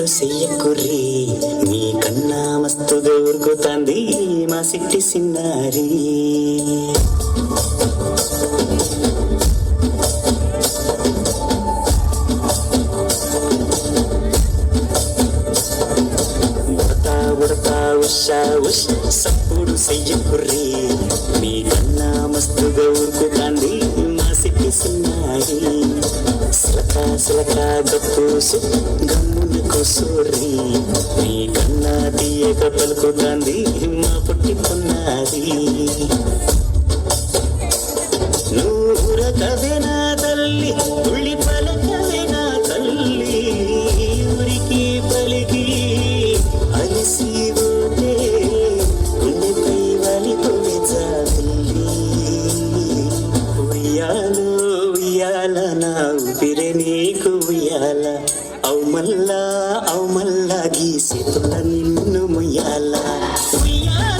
సప్పుడు చెయ్యకుర్రి మీ కన్నా మస్తుగా ఊరుకుతాంది మా సిట్టి సిన్నారి. ఉడతా ఉషా ఉష్ సప్పుడు చెయ్యకుర్రి మీ కన్నా మస్తుగా ఊరుకుతాంది మా సిట్టి సిన్నారి. సిలక సిలక గప్పూసు గమ్మున కూసూరి మీ కన్నా తీయక పలుకుతాంది మా పుట్టి పొన్నారి. నూరకవే నా తల్లి ఉళ్ళి పలకవే నా తల్లి ఊరికి పలికి అలిసి పోతే గుండెపై వాలిపోవే జాబిల్లి. ఉయ్యాలో ఉయ్యాల నా ఊపిరే నీకు ఉయ్యాల అవు మల్లా గీసేతుల నిన్ను ముయ్యాల. ఉయ్యాల